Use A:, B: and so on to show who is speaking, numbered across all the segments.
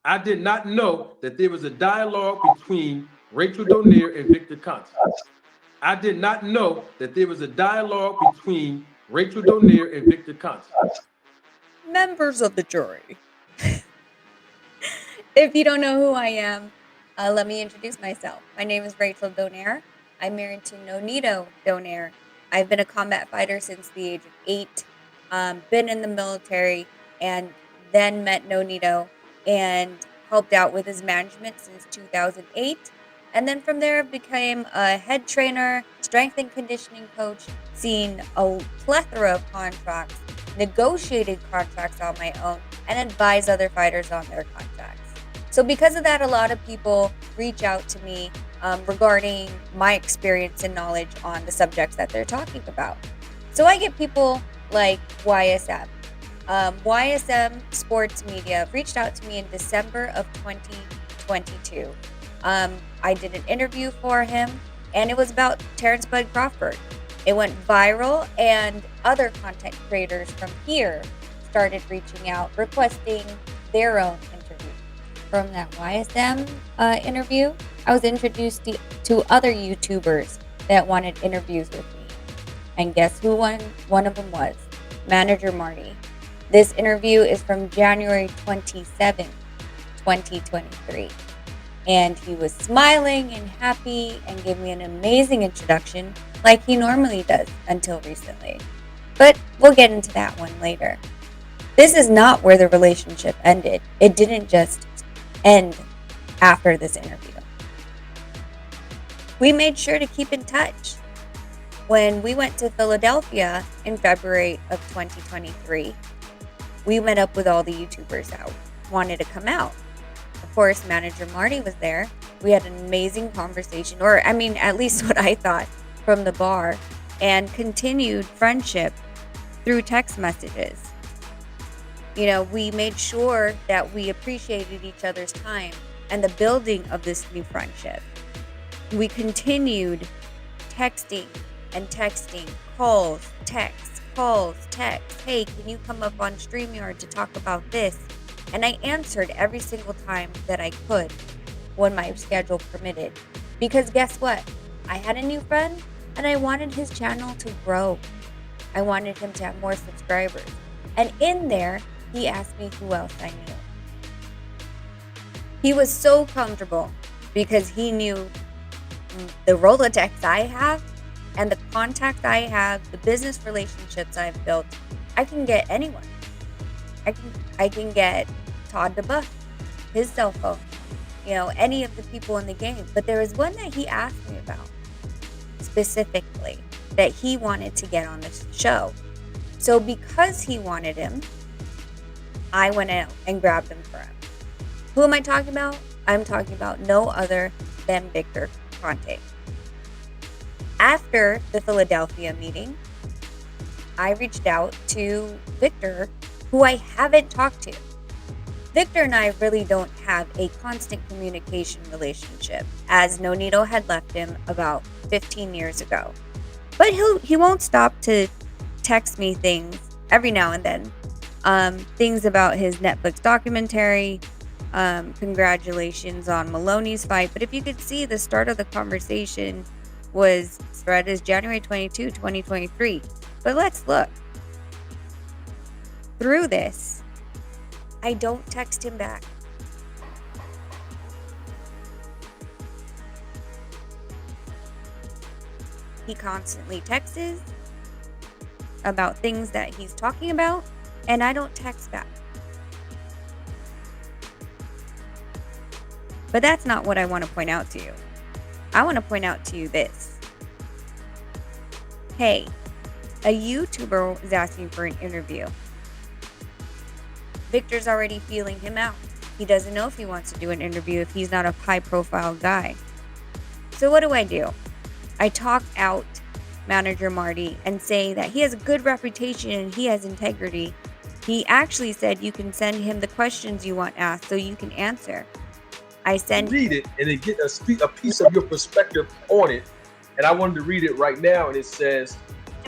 A: I did not know that there was a dialogue between Rachel Donaire and Victor Conte. I did not know that there was a dialogue between Rachel Donaire and Victor Conte.
B: Members of the jury. If you don't know who I am, let me introduce myself. My name is Rachel Donaire. I'm married to Nonito Donaire. I've been a combat fighter since the age of 8, been in the military, and then met Nonito and helped out with his management since 2008. And then from there, became a head trainer, strength and conditioning coach, seen a plethora of contracts, negotiated contracts on my own, and advise other fighters on their contracts. So because of that, a lot of people reach out to me regarding my experience and knowledge on the subjects that they're talking about. So I get people like YSM. YSM Sports Media reached out to me in December of 2022. I did an interview for him, and it was about Terrence Bud Crawford. It went viral, and other content creators from here started reaching out, requesting their own interview. From that YSM interview, I was introduced to other YouTubers that wanted interviews with me. And guess who one of them was? Manager Marty. This interview is from January 27th, 2023. And he was smiling and happy and gave me an amazing introduction like he normally does until recently. But we'll get into that one later. This is not where the relationship ended. It didn't just end after this interview. We made sure to keep in touch. When we went to Philadelphia in February of 2023, we met up with all the YouTubers that wanted to come out. Of course, Manager Marty was there. We had an amazing conversation, or I mean, at least what I thought, from the bar, and continued friendship through text messages. You know, we made sure that we appreciated each other's time and the building of this new friendship. We continued texting and texting, calls, texts. Hey, can you come up on StreamYard to talk about this? And I answered every single time that I could when my schedule permitted. Because guess what? I had a new friend and I wanted his channel to grow. I wanted him to have more subscribers. And in there, he asked me who else I knew. He was so comfortable because he knew the Rolodex I have and the contacts I have, the business relationships I've built. I can get anyone. I can get Todd DeBuff, his cell phone, you know, any of the people in the game. But there was one that he asked me about specifically that he wanted to get on the show. So because he wanted him, I went out and grabbed him for him. Who am I talking about? I'm talking about no other than Victor Conte. After the Philadelphia meeting, I reached out to Victor, who I haven't talked to. Victor and I really don't have a constant communication relationship, as Nonito had left him about 15 years ago. But he won't stop to text me things every now and then. Things about his Netflix documentary, congratulations on Maloney's fight. But if you could see, the start of the conversation was spread as January 22, 2023. But let's look. Through this, I don't text him back. He constantly texts about things that he's talking about, and I don't text back. But that's not what I want to point out to you. I want to point out to you this. Hey, a YouTuber is asking for an interview. Victor's already feeling him out. He doesn't know if he wants to do an interview if he's not a high-profile guy. So what do? I talk out Manager Marty and say that he has a good reputation and he has integrity. He actually said you can send him the questions you want asked so you can answer. I send
A: Read it and then get a piece of your perspective on it. And I wanted to read it right now, and it says,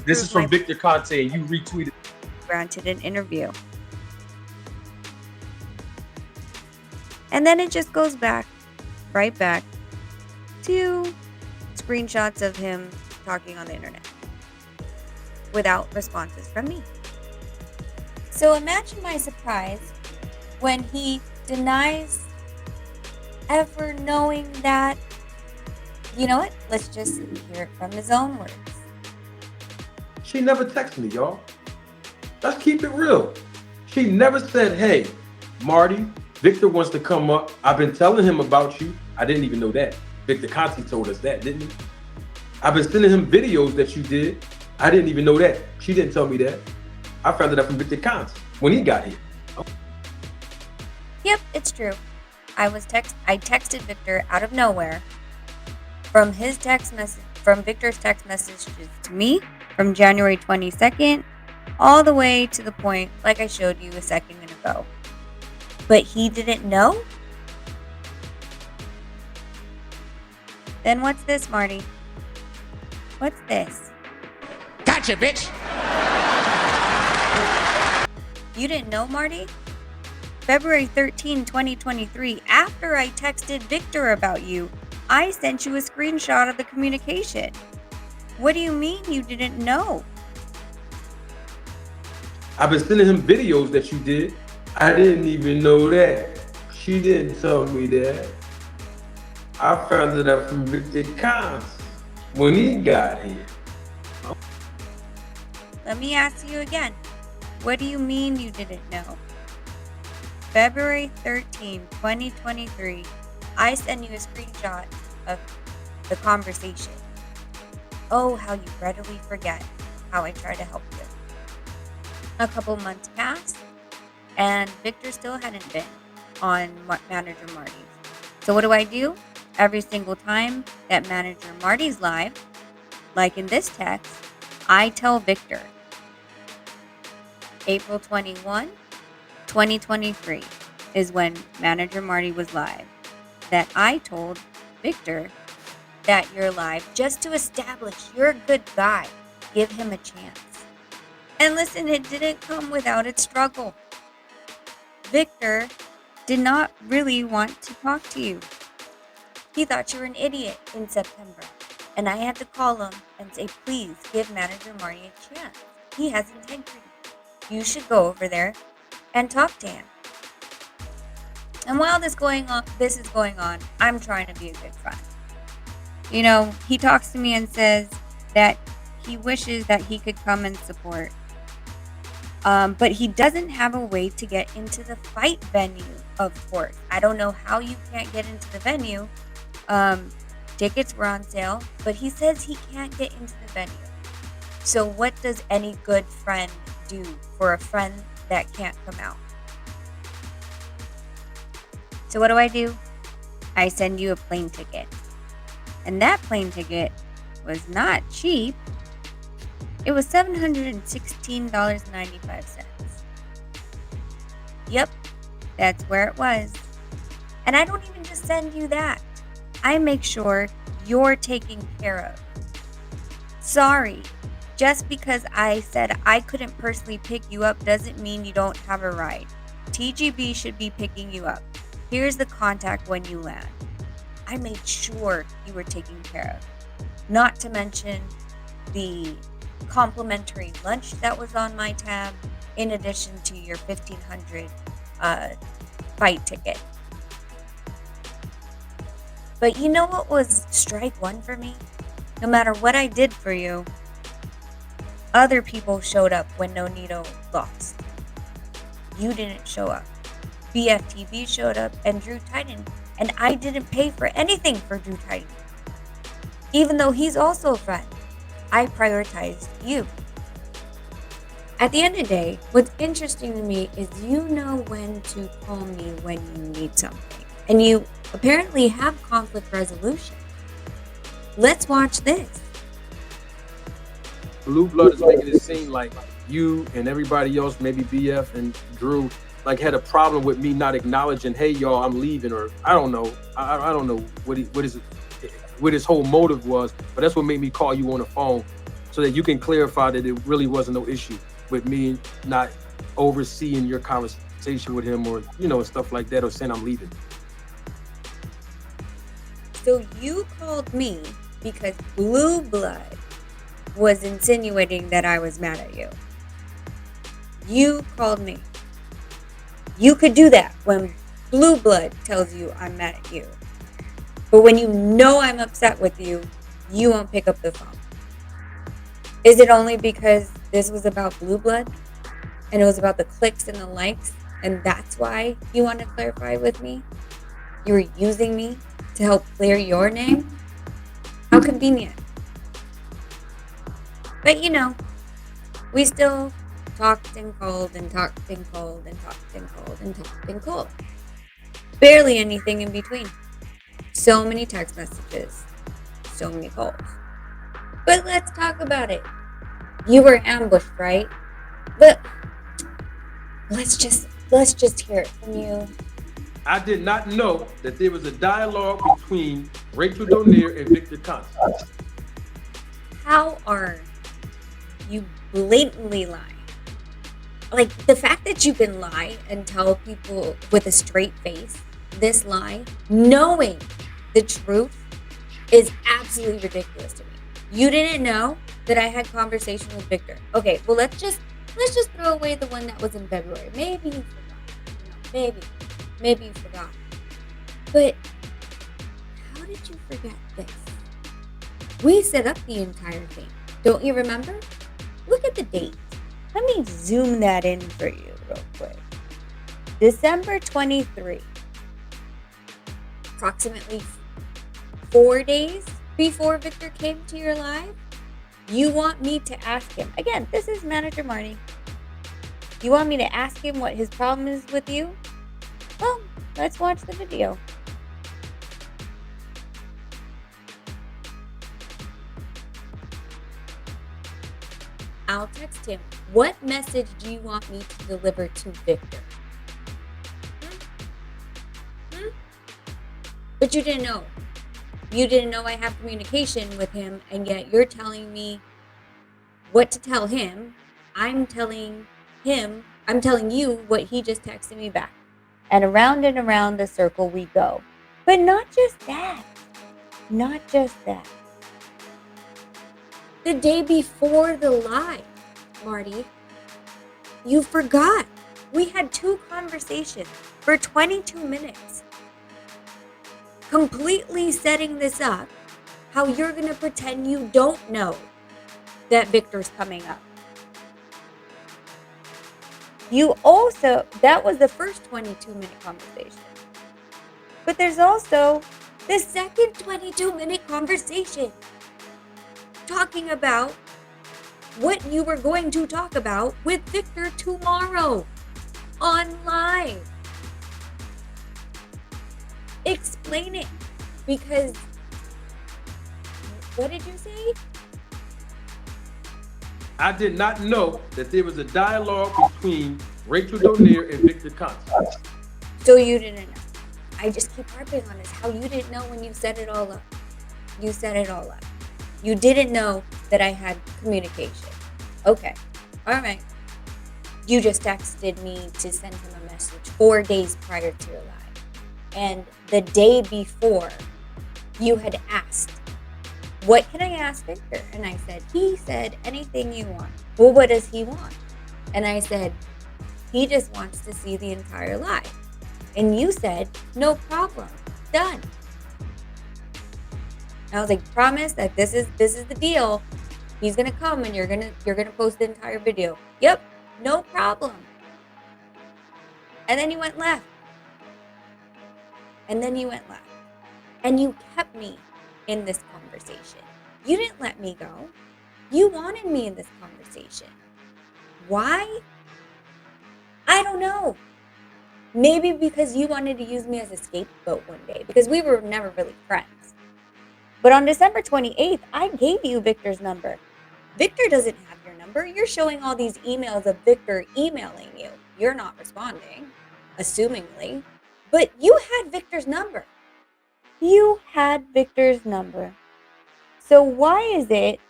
A: this is from Victor Conte, and you retweeted.
B: Granted an interview. And then it just goes right back to screenshots of him talking on the internet without responses from me. So imagine my surprise when he denies ever knowing that, you know what? Let's just hear it from his own words.
A: She never texted me, y'all. Let's keep it real. She never said, hey, Marty, Victor wants to come up. I've been telling him about you. I didn't even know that. Victor Conti told us that, didn't he? I've been sending him videos that you did. I didn't even know that. She didn't tell me that. I found it out from Victor Conti when he got here.
B: Yep, it's true. I texted Victor out of nowhere from Victor's text messages to me from January 22nd all the way to the point like I showed you a second ago. But he didn't know? Then what's this, Marty? What's this?
C: Gotcha, bitch!
B: You didn't know, Marty? February 13, 2023, after I texted Victor about you, I sent you a screenshot of the communication. What do you mean you didn't know?
A: I've been sending him videos that you did. I didn't even know that. She didn't tell me that. I found it out from Victor Conti when he got here.
B: Let me ask you again. What do you mean you didn't know? February 13, 2023, I sent you a screenshot of the conversation. Oh, how you readily forget how I try to help you. A couple months passed, and Victor still hadn't been on Manager Marty's. So what do? Every single time that Manager Marty's live, like in this text, I tell Victor, April 21, 2023 is when Manager Marty was live, that I told Victor that you're live just to establish you're a good guy. Give him a chance. And listen, it didn't come without its struggle. Victor did not really want to talk to you. He thought you were an idiot in September. And I had to call him and say, please give Manager Marty a chance. He has integrity. You should go over there and talk to him. And while this is going on, I'm trying to be a good friend. You know, he talks to me and says that he wishes that he could come and support. But he doesn't have a way to get into the fight venue, of course. I don't know how you can't get into the venue. Tickets were on sale, but he says he can't get into the venue. So what does any good friend do for a friend that can't come out? So what do? I send you a plane ticket. And that plane ticket was not cheap. It was $716.95. Yep, that's where it was. And I don't even just send you that. I make sure you're taken care of. Sorry, just because I said I couldn't personally pick you up doesn't mean you don't have a ride. TGB should be picking you up. Here's the contact when you land. I made sure you were taken care of. Not to mention the complimentary lunch that was on my tab, in addition to your $1,500 fight ticket. But you know what was strike one for me? No matter what I did for you, other people showed up when Nonito lost. You didn't show up. BFTB showed up and Drew Titan, and I didn't pay for anything for Drew Titan. Even though he's also a friend, I prioritized you. At the end of the day, what's interesting to me is you know when to call me when you need something. And you apparently have conflict resolution. Let's watch this.
A: Blue Blood is making it seem like you and everybody else, maybe BF and Drew, like had a problem with me not acknowledging, hey y'all, I'm leaving, or I don't know. I don't know what his whole motive was, but that's what made me call you on the phone so that you can clarify that it really wasn't no issue with me not overseeing your conversation with him, or, you know, stuff like that, or saying I'm leaving.
B: So you called me because Blue Blood was insinuating that I was mad at you. You called me. You could do that when Blue Blood tells you I'm mad at you. But when you know I'm upset with you, you won't pick up the phone. Is it only because this was about Blue Blood and it was about the clicks and the likes, and that's why you want to clarify with me? You were using me to help clear your name? How convenient. But you know, we still talked and called and talked and called and talked and called and talked and called. Barely anything in between. So many text messages, so many calls. But let's talk about it. You were ambushed, right? But let's just hear it from you.
A: I did not know that there was a dialogue between Rachel Donaire and Victor Constance.
B: How are you blatantly lying? Like, the fact that you can lie and tell people with a straight face this lie, knowing the truth, is absolutely ridiculous to me. You didn't know that I had conversation with Victor. Okay, well let's just throw away the one that was in February. Maybe you forgot. Maybe you forgot. But how did you forget this? We set up the entire thing. Don't you remember? Look at the date. Let me zoom that in for you real quick. December 23. Approximately 4 days before Victor came to your live. You want me to ask him. Again, this is Manager Marty. You want me to ask him what his problem is with you? Well, let's watch the video. I'll text him. What message do you want me to deliver to Victor? But you didn't know. You didn't know I have communication with him, and yet you're telling me what to tell him. I'm telling you what he just texted me back. And around the circle we go. But not just that. The day before the live, Marty, you forgot. We had 2 conversations for 22 minutes. Completely setting this up, how you're going to pretend you don't know that Victor's coming up. That was the first 22-minute conversation. But there's also the second 22-minute conversation talking about what you were going to talk about with Victor tomorrow on live. Explain it, because what did you say?
A: I did not know that there was a dialogue between Rachel Donaire and Victor Constance.
B: So you didn't know. I just keep harping on this, how you didn't know when you set it all up. You set it all up. You didn't know that I had communication. Okay, all right. You just texted me to send him a message 4 days prior to your live. And the day before, you had asked, what can I ask Victor? And I said, he said, anything you want. Well, what does he want? And I said, he just wants to see the entire live. And you said, no problem, done. And I was like, promise that this is the deal. He's gonna come and you're gonna post the entire video. Yep, no problem. And then you went left. And then you went left. And you kept me in this conversation. You didn't let me go. You wanted me in this conversation. Why? I don't know. Maybe because you wanted to use me as a scapegoat one day, because we were never really friends. But on December 28th, I gave you Victor's number. Victor doesn't have your number. You're showing all these emails of Victor emailing you. You're not responding, assumingly. But you had Victor's number. You had Victor's number. So why is it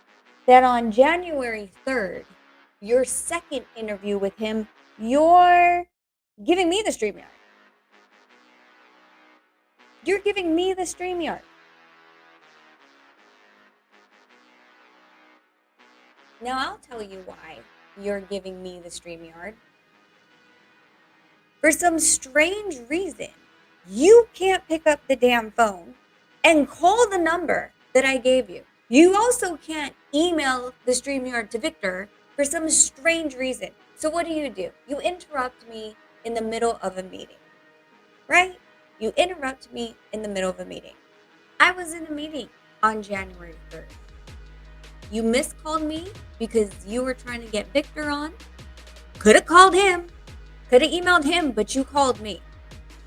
B: that on January 3rd, your second interview with him, you're giving me the StreamYard? You're giving me the StreamYard. Now I'll tell you why you're giving me the StreamYard. For some strange reason, you can't pick up the damn phone and call the number that I gave you. You also can't email the StreamYard to Victor for some strange reason. So what do? You interrupt me in the middle of a meeting, right? You interrupt me in the middle of a meeting. I was in a meeting on January 3rd. You miscalled me because you were trying to get Victor on. Could have called him. Could have emailed him, but you called me.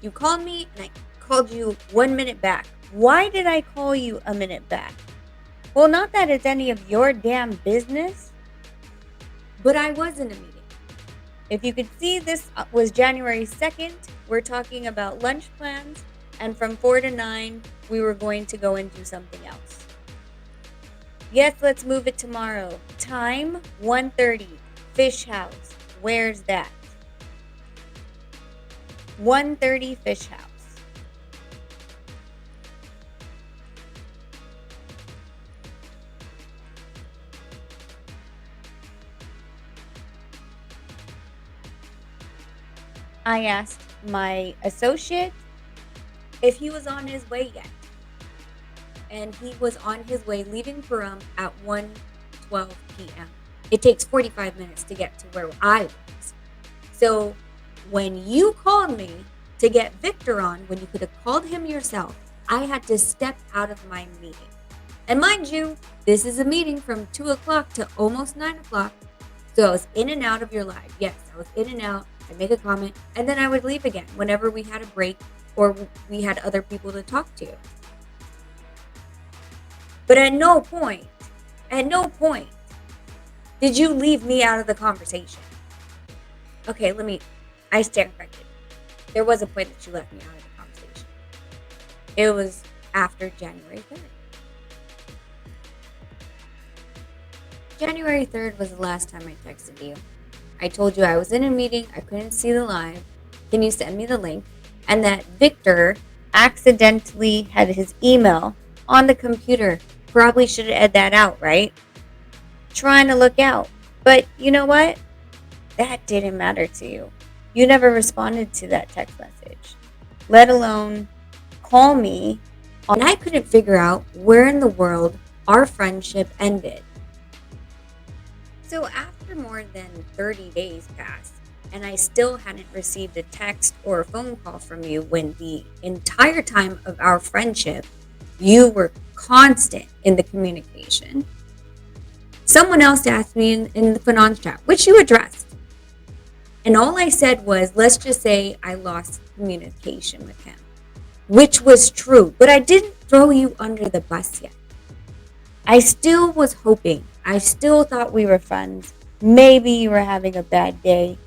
B: You called me and I called you 1 minute back. Why did I call you a minute back? Well, not that it's any of your damn business, but I was in a meeting. If you could see, this was January 2nd. We're talking about lunch plans, and from 4 to 9, we were going to go and do something else. Yes, let's move it tomorrow. Time, 1:30, Fish House. Where's that? 1:30, Fish House. I asked my associate if he was on his way yet. And he was on his way, leaving Pahrump at 1:12 p.m. It takes 45 minutes to get to where I was. So when you called me to get Victor on, when you could have called him yourself, I had to step out of my meeting. And mind you, this is a meeting from 2 o'clock to almost 9 o'clock. So I was in and out of your live. Yes, I was in and out. I'd make a comment, and then I would leave again whenever we had a break or we had other people to talk to. But at no point did you leave me out of the conversation. Okay, I stand corrected. There was a point that you left me out of the conversation. It was after January 3rd. January 3rd was the last time I texted you. I told you I was in a meeting, I couldn't see the live. Can you send me the link? And that Victor accidentally had his email on the computer. Probably should have edited that out, right? Trying to look out. But you know what? That didn't matter to you. You never responded to that text message, let alone call me. And I couldn't figure out where in the world our friendship ended. So after more than 30 days passed, and I still hadn't received a text or a phone call from you when the entire time of our friendship, you were constant in the communication. Someone else asked me in the finance chat, which you addressed. And all I said was, let's just say I lost communication with him, which was true, but I didn't throw you under the bus yet. I still was hoping. I still thought we were friends. Maybe you were having a bad day.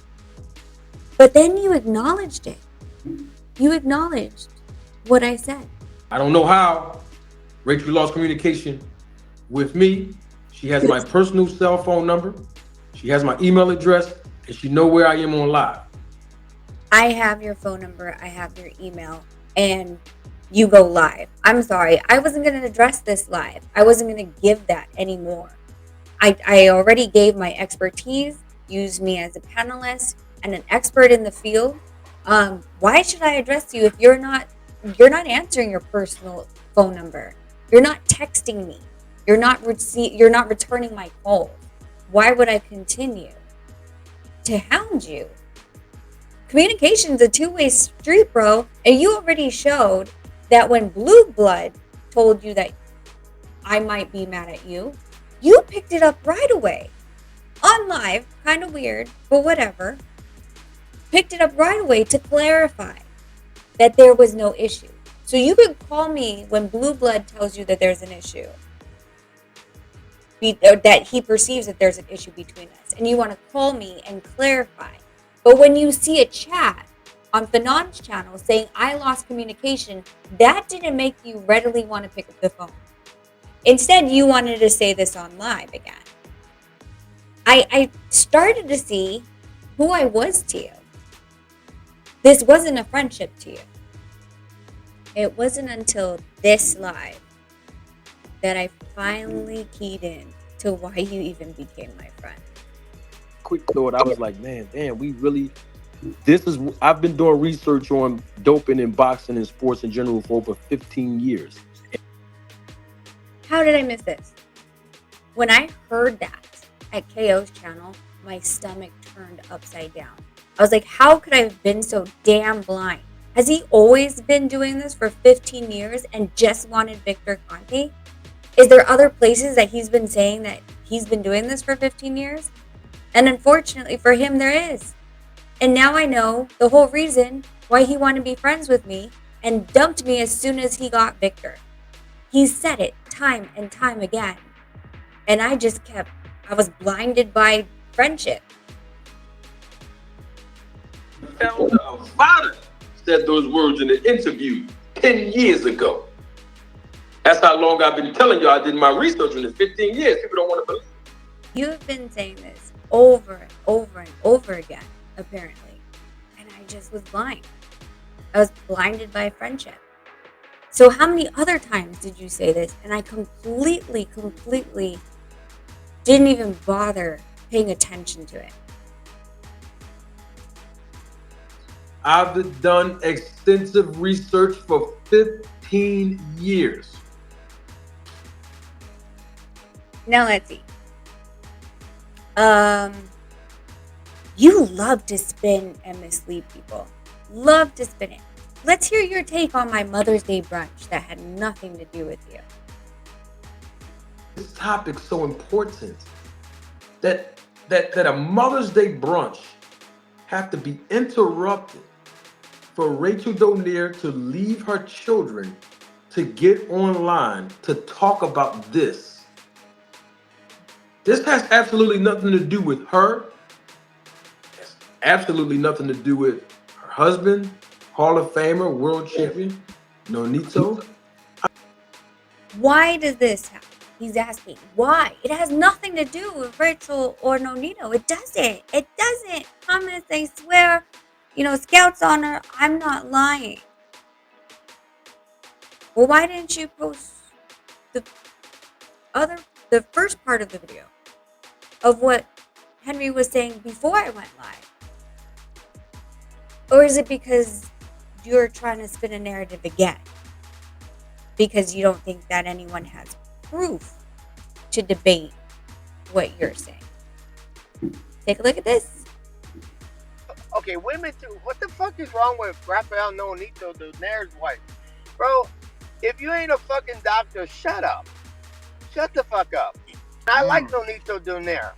B: But then you acknowledged it. You acknowledged what I said.
A: I don't know how Rachel lost communication with me. She has my personal cell phone number. She has my email address, and she know where I am on live.
B: I have your phone number. I have your email, and you go live. I'm sorry. I wasn't going to address this live. I wasn't going to give that anymore. I already gave my expertise, used me as a panelist and an expert in the field. Why should I address you if you're not answering your personal phone number? You're not texting me. You're not returning my call. Why would I continue to hound you? Communication's a two-way street, bro. And you already showed that when Blue Blood told you that I might be mad at you, you picked it up right away. On live, kind of weird, but whatever. Picked it up right away to clarify that there was no issue. So you could call me when Blue Blood tells you that there's an issue. Or that he perceives that there's an issue between us. And you want to call me and clarify. But when you see a chat on Fanon's channel saying I lost communication, that didn't make you readily want to pick up the phone. Instead, you wanted to say this on live again. I started to see who I was to you. This wasn't a friendship to you. It wasn't until this live that I finally keyed in to why you even became my friend.
A: Quick thought, I was like, man, damn, we really. I've been doing research on doping in boxing and sports in general for over 15 years.
B: How did I miss this? When I heard that at KO's channel, my stomach turned upside down. I was like, how could I have been so damn blind? Has he always been doing this for 15 years and just wanted Victor Conte? Is there other places that he's been saying that he's been doing this for 15 years? And unfortunately for him, there is. And now I know the whole reason why he wanted to be friends with me and dumped me as soon as he got Victor. He said it time and time again. And I was blinded by friendship.
A: The founder of VADA said those words in an interview 10 years ago. That's how long I've been telling you I did my research on this, 15 years. People don't want to believe it.
B: You've been saying this over and over and over again, apparently. And I just was blind. I was blinded by friendship. So how many other times did you say this? And I completely didn't even bother paying attention to it.
A: I've done extensive research for 15 years.
B: Now let's see. You love to spin and mislead people. Love to spin it. Let's hear your take on my Mother's Day brunch that had nothing to do with you.
A: This topic's so important that a Mother's Day brunch have to be interrupted for Rachel Donaire to leave her children to get online to talk about this. This has absolutely nothing to do with her. It has absolutely nothing to do with her husband, Hall of Famer, world champion, Nonito.
B: Why does this happen? He's asking, why? It has nothing to do with Rachel or Nonito. It doesn't. It doesn't. Promise, I swear. Scouts on her. I'm not lying. Well, why didn't you post the first part of the video of what Henry was saying before I went live? Or is it because you're trying to spin a narrative again? Because you don't think that anyone has proof to debate what you're saying. Take a look at this.
D: Okay, women too. What the fuck is wrong with Rafael Nonito Donaire's wife? Bro, if you ain't a fucking doctor, shut up. Shut the fuck up. I like Nonito Donaire.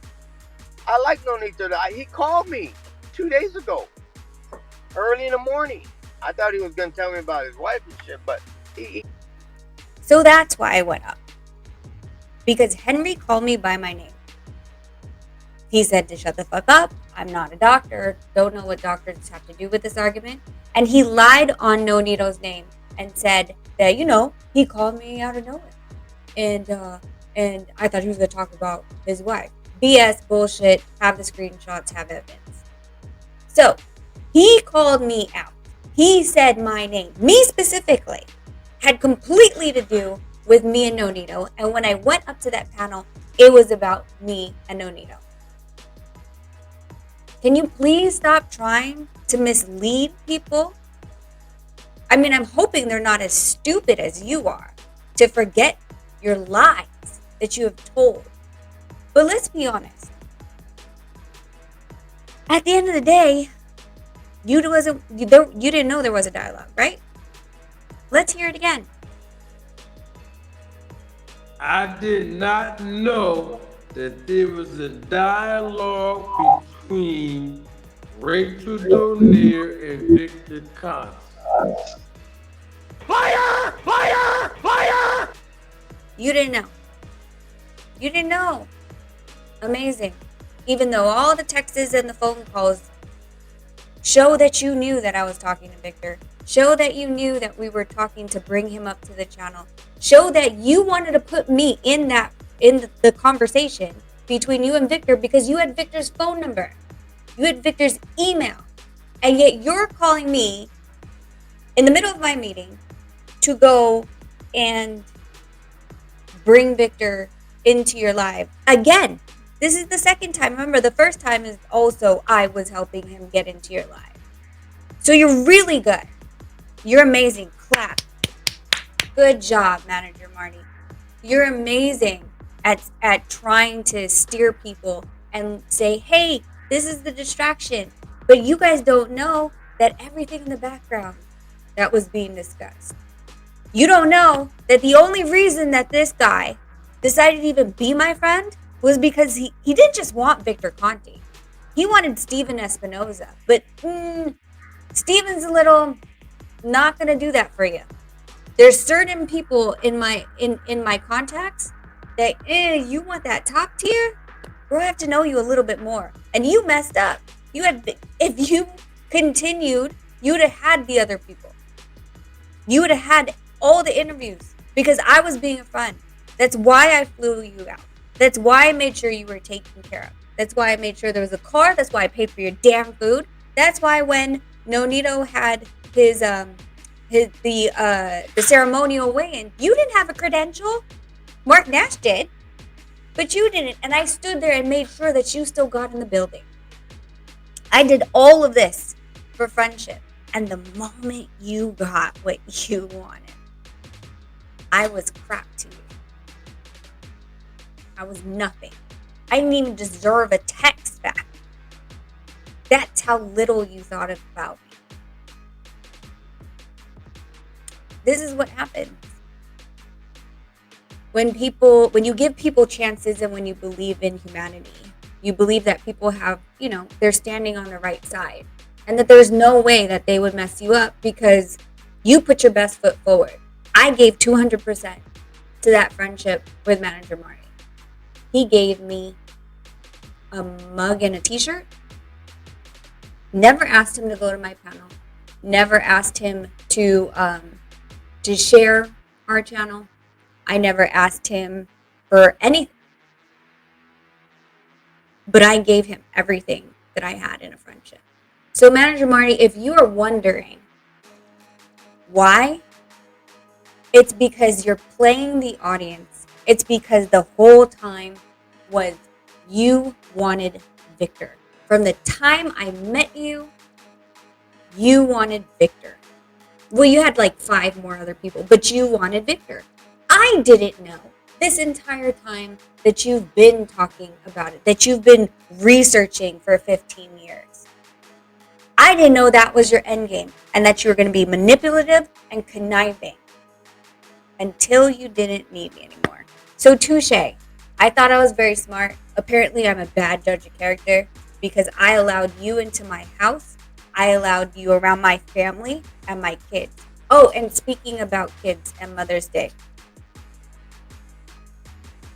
D: He called me 2 days ago. Early in the morning. I thought he was going to tell me about his wife and shit, but
B: So that's why I went up. Because Henry called me by my name. He said to shut the fuck up. I'm not a doctor. Don't know what doctors have to do with this argument. And he lied on Nonito's name and said that, he called me out of nowhere. And I thought he was going to talk about his wife. BS, bullshit, have the screenshots, have evidence. So, he called me out. He said my name, me specifically, had completely to do with me and Nonito. And when I went up to that panel, it was about me and Nonito. Can you please stop trying to mislead people? I mean, I'm hoping they're not as stupid as you are to forget your lies that you have told. But let's be honest. At the end of the day, you didn't know there was a dialogue, right? Let's hear it again.
A: I did not know that there was a dialogue between Rachel Donaire and Victor Conte.
C: Liar! Liar! Liar!
B: You didn't know. You didn't know. Amazing. Even though all the texts and the phone calls show that you knew that I was talking to Victor. Show that you knew that we were talking to bring him up to the channel. Show that you wanted to put me in the conversation between you and Victor because you had Victor's phone number. You had Victor's email. And yet you're calling me in the middle of my meeting to go and bring Victor into your life. Again, this is the second time. Remember, the first time is also I was helping him get into your life. So you're really good. You're amazing. Clap. Good job, Manager Marty. You're amazing at trying to steer people and say, hey, this is the distraction. But you guys don't know that everything in the background that was being discussed. You don't know that the only reason that this guy decided to even be my friend was because he didn't just want Victor Conti. He wanted Steven Espinoza. But Steven's a little not going to do that for you. There's certain people in my contacts that you want that top tier, bro, I have to know you a little bit more. And you messed up. If you continued, you would have had the other people. You would have had all the interviews because I was being a friend. That's why I flew you out. That's why I made sure you were taken care of. That's why I made sure there was a car. That's why I paid for your damn food. That's why when Nonito had his the ceremonial weigh-in, you didn't have a credential. Mark Nash did, but you didn't. And I stood there and made sure that you still got in the building. I did all of this for friendship. And the moment you got what you wanted, I was crap to you. I was nothing. I didn't even deserve a text back. That's how little you thought about me. This is what happens. When you give people chances and when you believe in humanity, you believe that people have, they're standing on the right side. And that there's no way that they would mess you up because you put your best foot forward. I gave 200% to that friendship with Manager Marty. He gave me a mug and a t-shirt. Never asked him to go to my panel. Never asked him to share our channel. I never asked him for anything. But I gave him everything that I had in a friendship. So Manager Marty, if you are wondering why, it's because you're playing the audience. It's because the whole time was you wanted Victor. From the time I met you, you wanted Victor. Well, you had like 5 more other people, but you wanted Victor. I didn't know this entire time that you've been talking about it, that you've been researching for 15 years. I didn't know that was your end game and that you were going to be manipulative and conniving until you didn't need me anymore. So touche. I thought I was very smart. Apparently, I'm a bad judge of character because I allowed you into my house. I allowed you around my family and my kids. Oh, and speaking about kids and Mother's Day,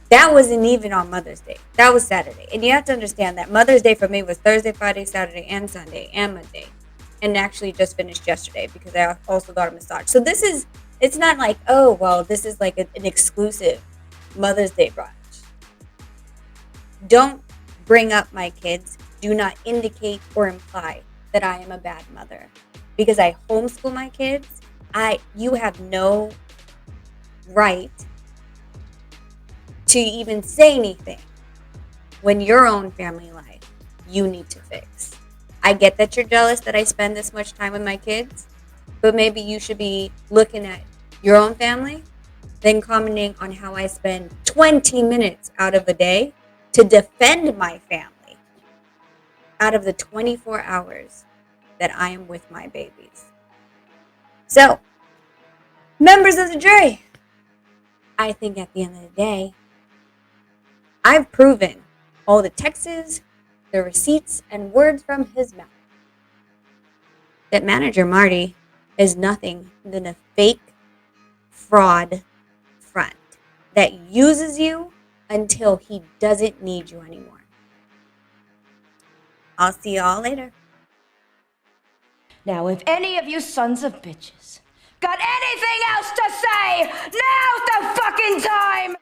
B: that wasn't even on Mother's Day. That was Saturday. And you have to understand that Mother's Day for me was Thursday, Friday, Saturday, and Sunday, and Monday. And actually just finished yesterday because I also got a massage. So it's not like, oh, well, this is like an exclusive Mother's Day brunch. Don't bring up my kids. Do not indicate or imply that I am a bad mother. Because I homeschool my kids, you have no right to even say anything when your own family life you need to fix. I get that you're jealous that I spend this much time with my kids, but maybe you should be looking at your own family, then commenting on how I spend 20 minutes out of a day to defend my family out of the 24 hours that I am with my babies. So, members of the jury, I think at the end of the day, I've proven all the texts, the receipts, and words from his mouth that Manager Marty is nothing than a fake fraud friend that uses you until he doesn't need you anymore. I'll see y'all later.
E: Now, if any of you sons of bitches got anything else to say, now's the fucking time!